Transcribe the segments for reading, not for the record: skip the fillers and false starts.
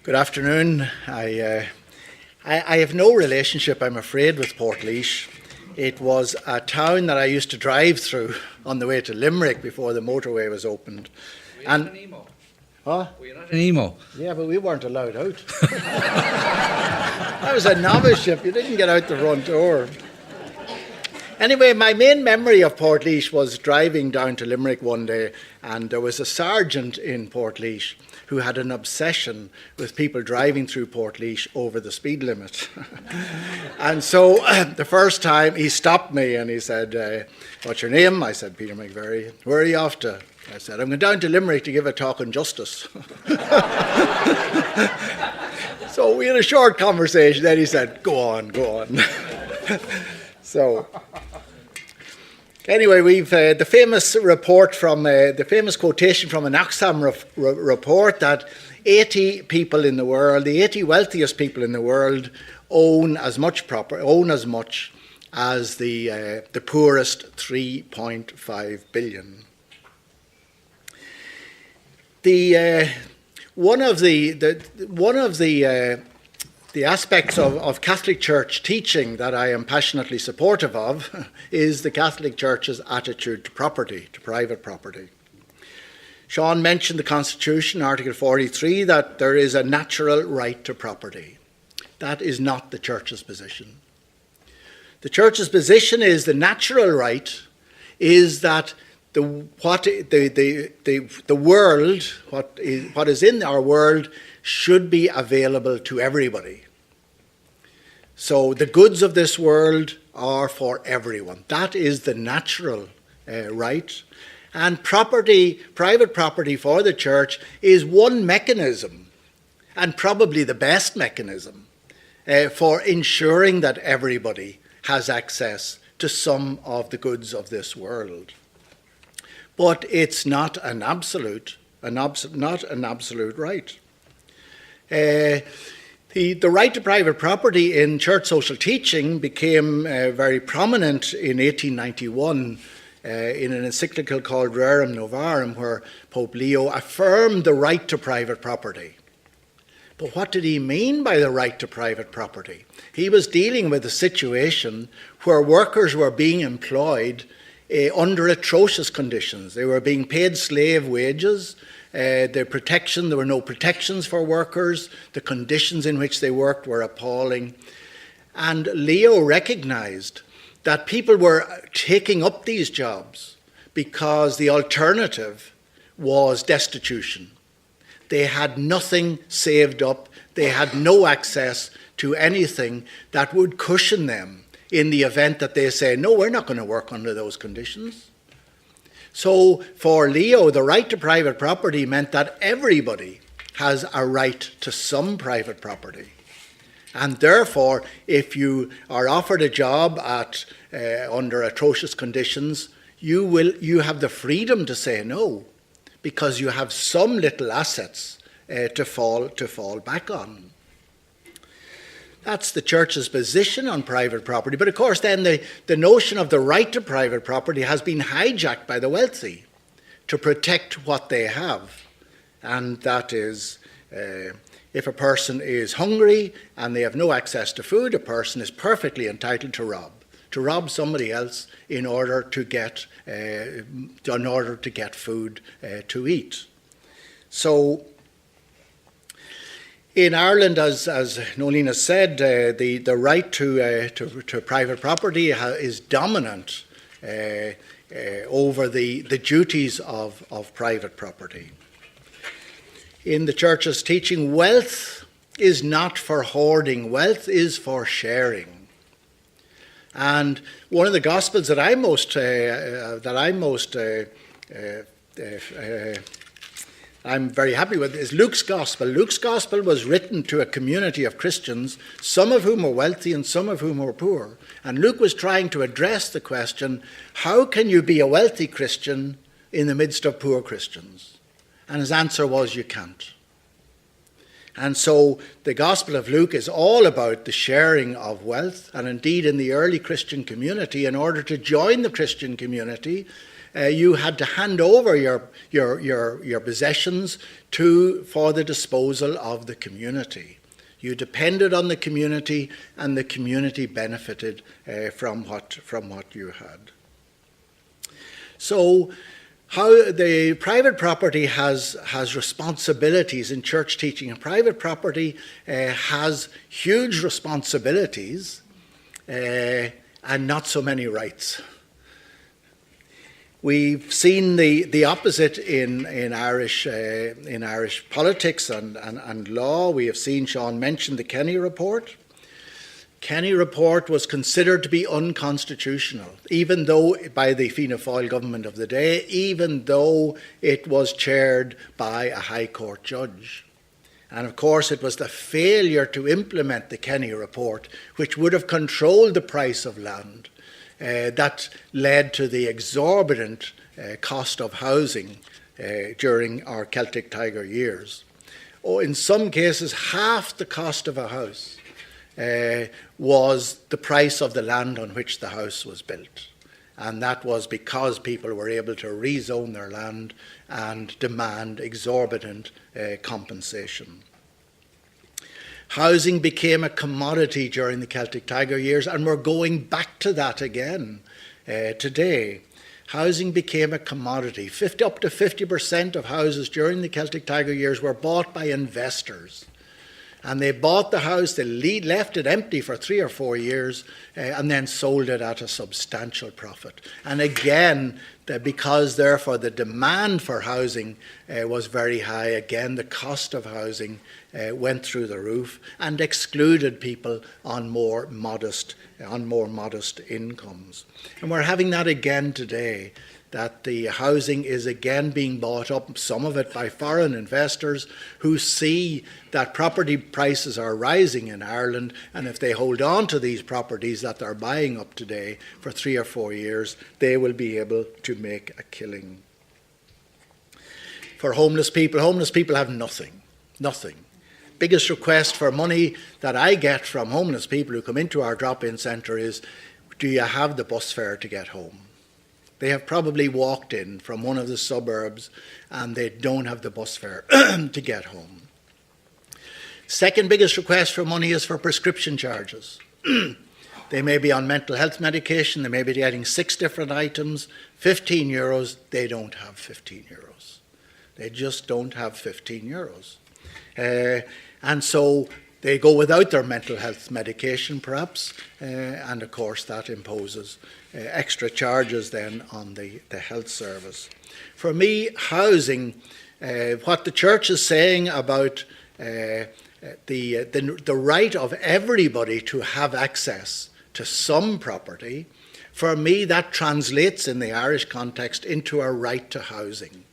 Good afternoon. I have no relationship, I'm afraid, with Portlaoise. It was a town that I used to drive through on the way to Limerick before the motorway was opened. Were you not an emo? Huh? Were you not an emo? Yeah, but we weren't allowed out. I was a novice ship. You didn't get out the front door. Anyway, my main memory of Portlaoise was driving down to Limerick one day, and there was a sergeant in Portlaoise who had an obsession with people driving through Portlaoise over the speed limit. And so the first time he stopped me and he said, "What's your name?" I said, "Peter McVerry." "Where are you off to?" I said, "I'm going down to Limerick to give a talk on justice." So we had a short conversation. Then he said, "Go on, go on." So anyway, we've the famous report from the famous quotation from an Oxfam report that 80 people in the world, the 80 wealthiest people in the world, own as much as the poorest 3.5 billion. One of the aspects of Catholic Church teaching that I am passionately supportive of is the Catholic Church's attitude to property, to private property. Sean mentioned the Constitution, Article 43, that there is a natural right to property. That is not the Church's position. The Church's position is the natural right is that the world, what is in our world, should be available to everybody. So the goods of this world are for everyone. That is the natural right. And private property for the Church is one mechanism, and probably the best mechanism, for ensuring that everybody has access to some of the goods of this world. But it's not an absolute right. The right to private property in church social teaching became very prominent in 1891 in an encyclical called Rerum Novarum, where Pope Leo affirmed the right to private property. But what did he mean by the right to private property? He was dealing with a situation where workers were being employed under atrocious conditions. They were being paid slave wages. There were no protections for workers. The conditions in which they worked were appalling. And Leo recognized that people were taking up these jobs because the alternative was destitution. They had nothing saved up. They had no access to anything that would cushion them in the event that they say, "No, we're not going to work under those conditions." So for Leo, the right to private property meant that everybody has a right to some private property. And therefore, if you are offered a job under atrocious conditions, you have the freedom to say no, because you have some little assets to fall back on. That's the Church's position on private property. But of course, then the notion of the right to private property has been hijacked by the wealthy to protect what they have. And that is, if a person is hungry and they have no access to food, a person is perfectly entitled to rob somebody else in order to get food to eat. So in Ireland, as Nolene said, the right to private property is dominant over the duties of private property. In the Church's teaching, wealth is not for hoarding. Wealth is for sharing. And one of the Gospels that I'm very happy with is Luke's Gospel. Luke's Gospel was written to a community of Christians, some of whom were wealthy and some of whom were poor. And Luke was trying to address the question, how can you be a wealthy Christian in the midst of poor Christians? And his answer was, you can't. And so the Gospel of Luke is all about the sharing of wealth. And indeed, in the early Christian community, in order to join the Christian community, you had to hand over your possessions for the disposal of the community. You depended on the community, and the community benefited from what you had. So, how the private property has responsibilities in church teaching. And private property has huge responsibilities and not so many rights. We've seen the opposite in Irish politics and law. We have seen Sean mention the Kenny Report. Kenny Report was considered to be unconstitutional, even though by the Fianna Fáil government of the day, even though it was chaired by a High Court judge. And of course, it was the failure to implement the Kenny Report, which would have controlled the price of land, that led to the exorbitant cost of housing during our Celtic Tiger years. In some cases, half the cost of a house was the price of the land on which the house was built. And that was because people were able to rezone their land and demand exorbitant compensation. Housing became a commodity during the Celtic Tiger years, and we're going back to that again today. Housing became a commodity. Up to 50% of houses during the Celtic Tiger years were bought by investors. And they bought the house, they left it empty for 3 or 4 years, and then sold it at a substantial profit. And again, because therefore the demand for housing was very high, again the cost of housing went through the roof and excluded people on more modest incomes. And we're having that again today, that the housing is again being bought up, some of it by foreign investors who see that property prices are rising in Ireland, and if they hold on to these properties that they're buying up today for 3 or 4 years, they will be able to make a killing. For homeless people have nothing. Biggest request for money that I get from homeless people who come into our drop-in centre is, do you have the bus fare to get home? They have probably walked in from one of the suburbs and they don't have the bus fare to get home. Second biggest request for money is for prescription charges. They may be on mental health medication, they may be getting 6 different items, €15, they don't have €15. They just don't have €15. And so they go without their mental health medication perhaps, and of course that imposes extra charges then on the health service. For me, housing, what the church is saying about the right of everybody to have access to some property, for me that translates in the Irish context into a right to housing.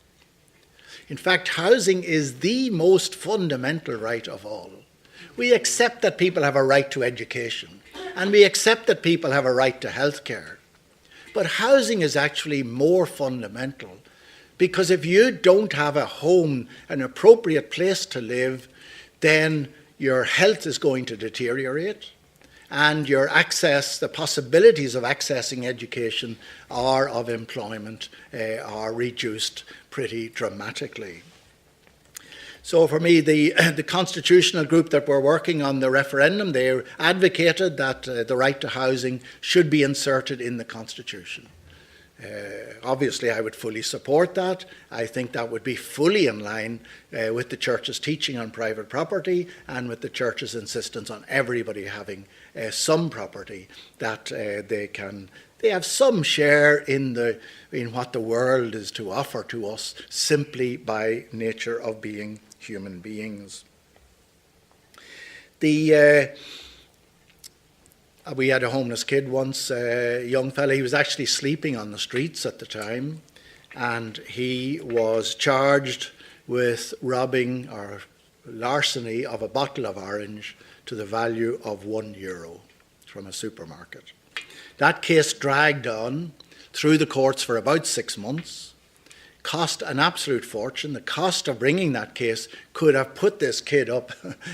In fact, housing is the most fundamental right of all. We accept that people have a right to education, and we accept that people have a right to health care. But housing is actually more fundamental, because if you don't have a home, an appropriate place to live, then your health is going to deteriorate, and your access, the possibilities of accessing education or of employment are reduced pretty dramatically. So for me, the constitutional group that were working on the referendum, they advocated that the right to housing should be inserted in the Constitution. Obviously, I would fully support that. I think that would be fully in line with the Church's teaching on private property and with the Church's insistence on everybody having some property that they have some share in what the world is to offer to us simply by nature of being human beings. We had a homeless kid once, a young fella. He was actually sleeping on the streets at the time, and he was charged with robbing or larceny of a bottle of orange to the value of €1 from a supermarket. That case dragged on through the courts for about 6 months, cost an absolute fortune. The cost of bringing that case could have put this kid up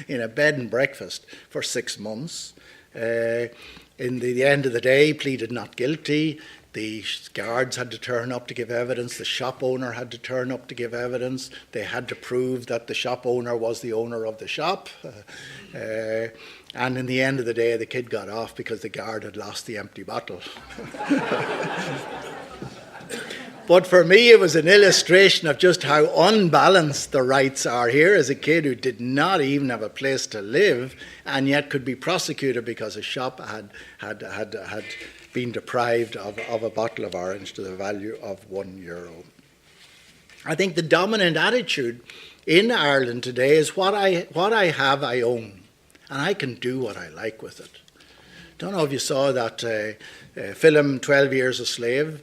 in a bed and breakfast for 6 months. In the end of the day, he pleaded not guilty. The guards had to turn up to give evidence. The shop owner had to turn up to give evidence. They had to prove that the shop owner was the owner of the shop. And in the end of the day, the kid got off because the guard had lost the empty bottle. But for me, it was an illustration of just how unbalanced the rights are. Here is a kid who did not even have a place to live and yet could be prosecuted because a shop had been deprived of a bottle of orange to the value of €1. I think the dominant attitude in Ireland today is what I have, I own, and I can do what I like with it. Don't know if you saw that film 12 Years a Slave.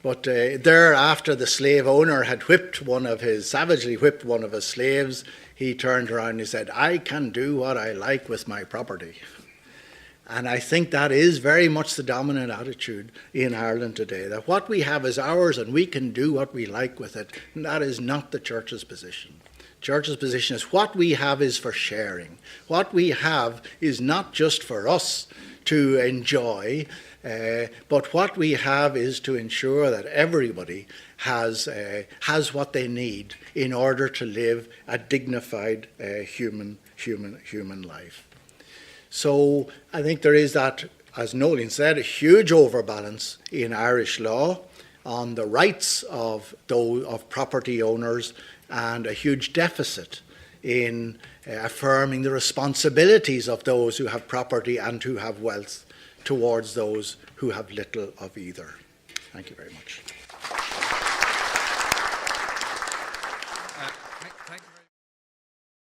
But thereafter the slave owner had savagely whipped one of his slaves, he turned around and he said, I can do what I like with my property. And I think that is very much the dominant attitude in Ireland today, that what we have is ours and we can do what we like with it. And that is not the church's position. Church's position is what we have is for sharing. What we have is not just for us to enjoy, but what we have is to ensure that everybody has what they need in order to live a dignified human life. So I think there is that, as Nolan said, a huge overbalance in Irish law on the rights of property owners and a huge deficit in affirming the responsibilities of those who have property and who have wealth towards those who have little of either. Thank you very much.